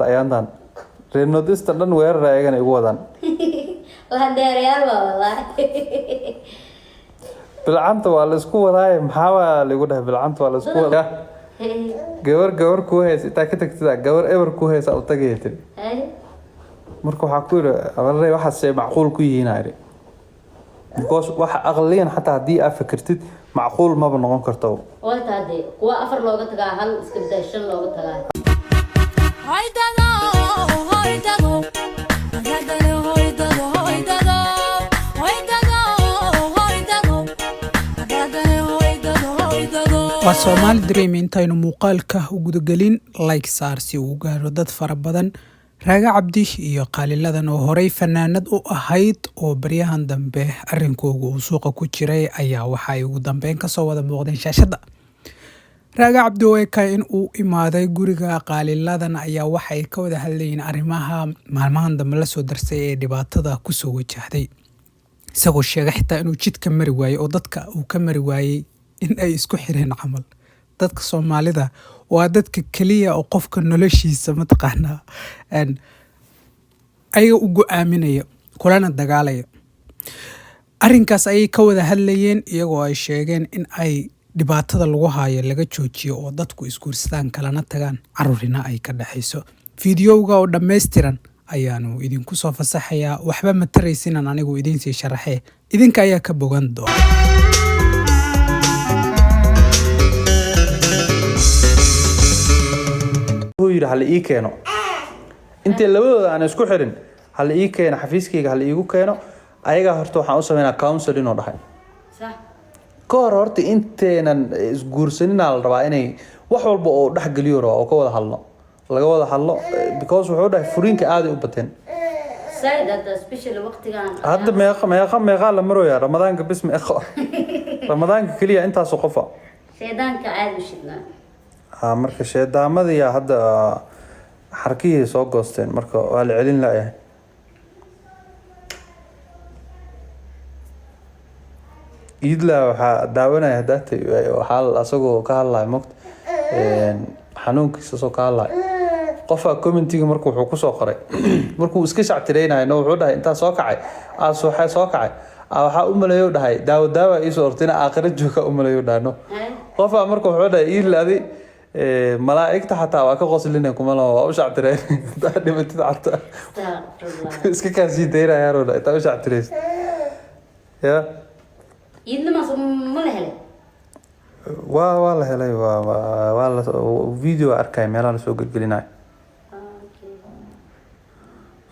ayaantan Renodista dhan weerar ayagana igu wadaan waa dheerayaal wallahi bilcanta waa la isku wadaay maxaa waa lagu dhahay bilcanta waa la isku wadaa gabar ku haysa inta ka tagtida gabar ever ku haysa u tagaytay marka waxa ku yiri abaray waxa say macquul ku yihiin ayri because waxa aqliyan xataa hadii aad fikirtid macquul ma noqon karto waa taade kuwa afar looga tagaa hal iska bedeshan looga tagaa waa Soomaali Dream intaynu muuqaalka u gudagelin like saar si uu gaaro dad fara badan Raaga Cabdi iyo qaaliladan oo horey fanaanad u ahayd oo baryahan dambe arrinkooda uu suuqa ku jiray ayaa waxa ay ugu dambeyn ka soo wada muuqdeen shaashada Raaga Cabdi oo ka in uu imaaday guriga qaaliladan ayaa waxay ka wada hadlayeen arrimaha maalmahan dambe la soo darsay ee dhibaatada ku soo wajahday isagoo sheegay xitaa inuu jidka mari waayay oo dadka uu ka mari waayay in ay isku xireen camal dadka Soomaalida waa dadka kaliya oo qofka noloshiisa mataqaana ay u go'aaminaya kulana dagaalaya arrinkaas ay ka wada hadlayeen iyagoo ay sheegeen in ay dhibaatada lagu haayo laga joojiyo oo dadku isguursadaan kalena tagaan carruurina ay ka dhaxayso fiidiyowga oo dhameystiran ayaanu idinku soo fasaxayaa waxba ma taraysinan anigu idin sii sharaxay idinka ayaa ka bogan doona yiri hal ii keeno inta labadooda aan isku xirin hal ii keeno xafiiskayga hal iigu keeno ayaga horta waxaan u sameeynaa counseling oo dhahay sax ka hor horta inteenan isguursanina la rabaa inay wax walba oo dhax galiyo oo ka wada hadlo laga wada hadlo because wuxuu dhahay furiinka aad u bateen sayda special waqtigan hadda meeqa la marooyaa ramadaanka bismi eqo ramadaanka kaliya intaas oo qofa sheedaanka aad u shidnaa marka sheedaamada hadda xarkiyay soo goosteen marka waa la celin laayahay idla waxa daawanaya dadta xal asagoo ka hadlay moqt xanuunkiisa soo ka hadlay qofa commentiga markuu wuxuu ku soo qoray markuu iska shactireenayo wuxuu dhahay inta soo kacay waxay soo kacay waxa u maleeyo dhahay daawa ii soo ortina aakhira jooga u maleeyo dhaano qofa markuu wuxuu dhahay ilaadi malaa'ikta xataa waa ka qoslinay kuma waa u shactireen dhimatid carta iska ka sii deeray yaaro inta u shactireys ya idna ma la helay waa la helay waa la video arkay meelaha soo gelgelinay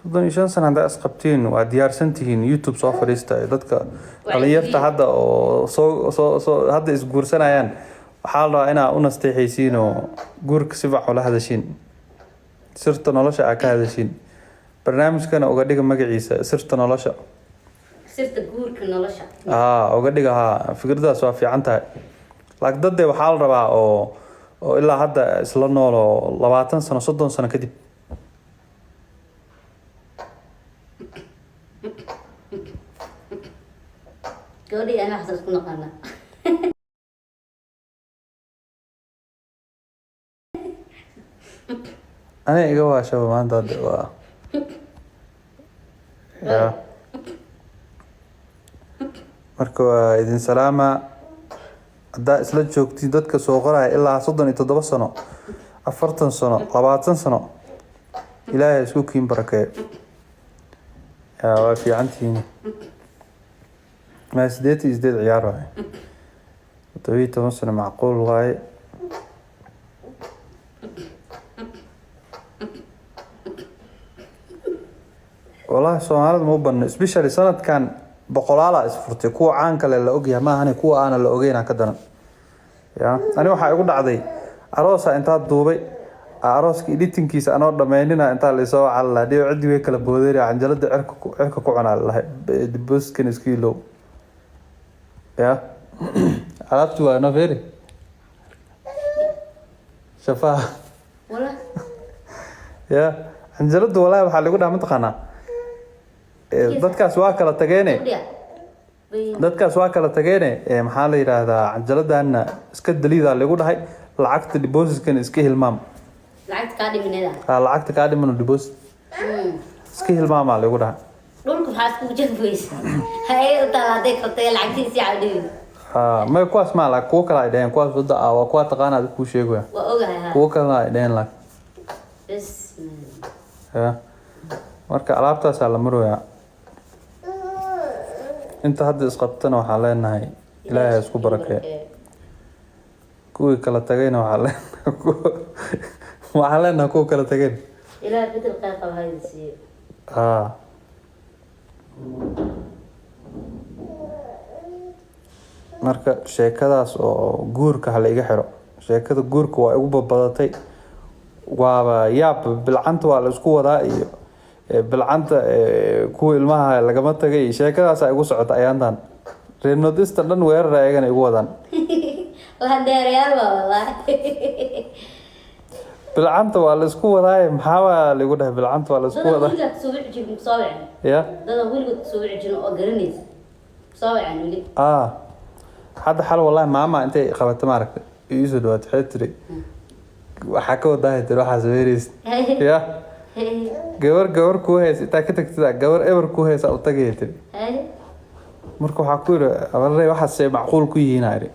35 sano hadda asqabtiin waa diyaarsantihiin YouTube soo fariista dadka dhalinyarta hadda oo soo hadda isguursanayaan waxaa la rabaa inaa u nasteexaysiin oo guurka si fiican ula hadashiin sirta nolosha ka hadashiin barnaamijkana uga dhiga magaciisa sirta nolosha sirta guurka nolosha uga dhiga fikradaas waa fiican tahay laakiin dadde waxaa la rabaa oo ilaa hadda isla nool oo 20 sano 30 sano kadib gabadhi ana xasuus ku noqona أنا إيجوا شباب ما عندها دواء يا مركو إذن سلامة دا إسلا جوكتي دادك سوغرها إلا صدن إتدبا سنة 40 سنة 40 سنة إلهي سوكين بركة يا وافي عنتيني ما سديتي إزداد عيارها طويت مثلا معقول غاية والله سؤال مو بن سبيشالي سنة كان بقولها اسفرتي كو عان كلا لا اوغيا ما هني كو انا لا اوغينا كدنا يا انا waxa igu dhacday aroosa inta duubay arooska editingkiisa anoo dhameynina inta la soo cala dhiyo cidi way kala boodeen anjalada cirka ku cunaa lahay dibuskan iskiilo ya alaabtu waa nafeeri shafa wala ya anjalada walaa waxa lagu dhamaa taqana dadkaas waa kala tageene maxaa la yiraahdaa cajaladana iska daliida lagu dhahay lacagta depositkan iska hilmaam lacagta ka dhiminada lacagta kaa dhiman deposit iska hilmaamaa lagu dhahay dhulka waxaa isku jadbaysa hay talaaday qabtay lacagtiisa cadin may kuwaas maa la kuwa kale ay dhaheen kuwaas wada waa kuwa taqaanaad ku sheegaya waa ogahay kuwa kale ay dhaheen la bas marka alaabtaas la marooyaa inta hadda isqabtana waxaa leenahay ilaahay isku barakeeyo kuwii kala tagayna waxaa leenahay kuwa kala tageen ilaahay bedel qayb qaba haysiiyo marka sheekadaas oo guurka hala iga xiro sheekada guurka waa igu babadatay waaba yaab bilcanta waa la isku wadaa iyo bilcanta kuwa ilmaha lagama tagay sheekadaas ay igu socota ayaantan reer nodista dhan weerar ayagana igu wadaan la dheereeyay wallahi bilcanta waa la isku wadaa maxaa lagu dhahay bilcanta waa la isku wadaa dadka soo wicin soo wicin ya dadka wiliga soo wicin oo garanaysa soo wicin wili hadda xal wallahi maama intay qabatay maaragtay iiso dhawaad xeetri waxa ka wadaa tir waxa sameeys ya gabar ku haysa inta ka tagtida gabar ever ku haysa u tagaytay marka waxa ku yiri abaray waxa say macquul ku yihiin ayri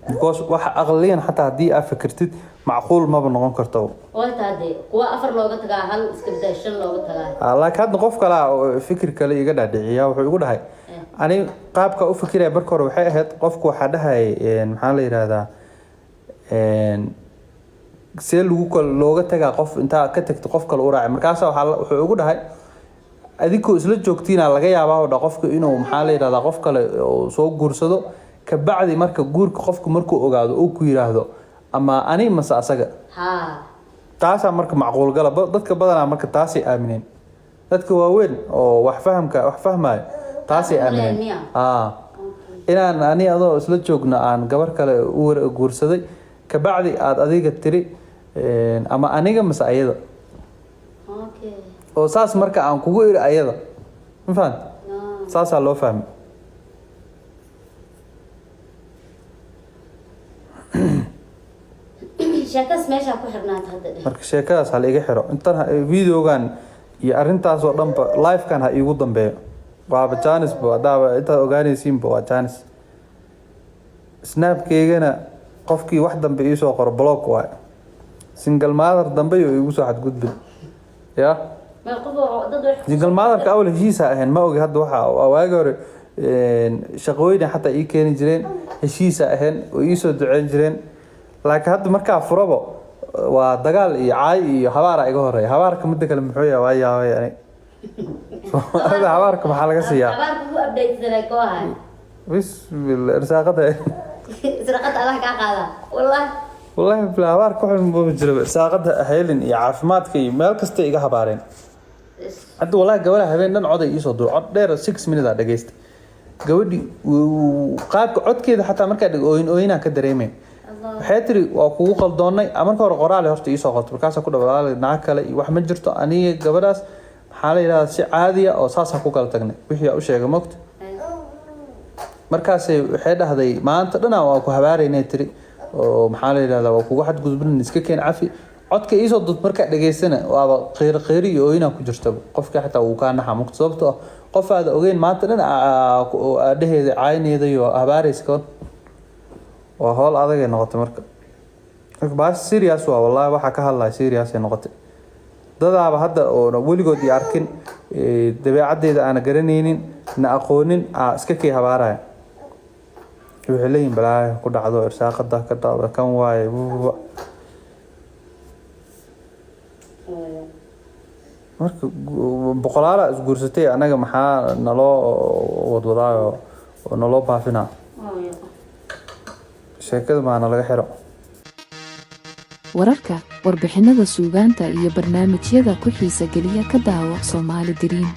because waxa aqliyan xataa hadii aad fikirtid macquul ma noqon karto way taade kuwa afar looga tagaa hal iska bedashan looga tagaa laakiin hadda qof kale oo fikir kale iga dhaadhiciya wuxuu igu dhahay ani qaabka u fikiraya marka hore waxay ahayd qofku waxa dhahay maxaa la yiraahdaa see looga tagaa qof inta ka tagto qof kale u raacay markaas wuxuu ugu dhahay adigu isla joogtiina laga yaabaa oo qofku inuu maxaa la yiraahdaa qof kale oo soo guursado ka bacdi marka guurka qofku markuu ogaado oo ku yiraahdo ama ani masa asaga taasa marka macquul gala dadka badanaa marka taasi aamineen dadka waaweyn oo wax fahmaayo taasi aamineen inaan ani adoo isla joogna aan gabar kale u guursaday ka bacdi aad adiga tiri ama aniga masa ayada oo saas marka aan kugu iri ayada ma fahant saasaa loo fahmay sheekadas meesha ku xirnaata hadda marka sheekadaas hal iga xiro intan videogan iyo arintaas oo dhanba live-kan ha iigu dambeeyo waaba Janice daaba inta ogaanaysiin waa Janice snapkeygana qofkii wax dambe ii soo qoro block waay single mother dambe iyo igu soo xadgudbin ya single mother ka awal heshiis ahayn ma ogi hadda waxa waagi hore shaqooyin xataa ii keeni jireen heshiis ahayn oo ii soo duceyn jireen laakiin hadda markaa furabo waa dagaal iyo caay iyo habaar iga horeeya habaarka mid kale muxuu yahay waa yaabay ani habaarka maxaa laga siiyaa habaarka ku update dalay ko ahay bismillah irsaaqada Allah ka qaada wallahi bila habaarka wuxuu ma jiro irsaaqada heelin iyo caafimaadka iyo meel kasta iga habaareen hadda wallahi gabadha habeen dhan cod ay ii soo dur cod dheer 6 minutes dhageysta gabadhi qaabka codkeeda xataa markaa ooyina ka dareemay waxay tiri waa kugu qaldoonay marka hore qoraal horta ii soo qorto markaas ku dhawaaqay naag kale iyo wax ma jirto aniga gabadhaas maxaa la yiraahdaa si caadi ah oo saas ku kala tagnay wixii u sheegay moogta markaas waxay dhahday maanta dhana waa ku habaareynay tiri oo maxaa la yiraahdaa waa kugu xad gudbin iska keen cafi codka ii soo dud marka dhageysana waaba qeyr iyo ooyina ku jirto qofka xataa uu ka naxa moogta sababtoo qof aad ogeyn maanta dhan aadheeda caayneeda iyo habaareyska waa hool adag ay noqotay marka baas serious waa wallahi waxa ka hadlay serious ay noqotay dadaaba hadda oo weligood iyo arkin dabeecadeeda aan garanaynin na aqoonin iska kee habaaraya wuxuu leeyahay balaa ku dhacdo irsaaqada ka dhacdo kan waaye marka boqolaal isguursatay anaga maxaa naloo wadwadaayo oo naloo baafinaa sheekada maana laga xiro wararka warbixinada suugaanta iyo barnaamijyada ku xiisa geliya ka daawo Somali Dream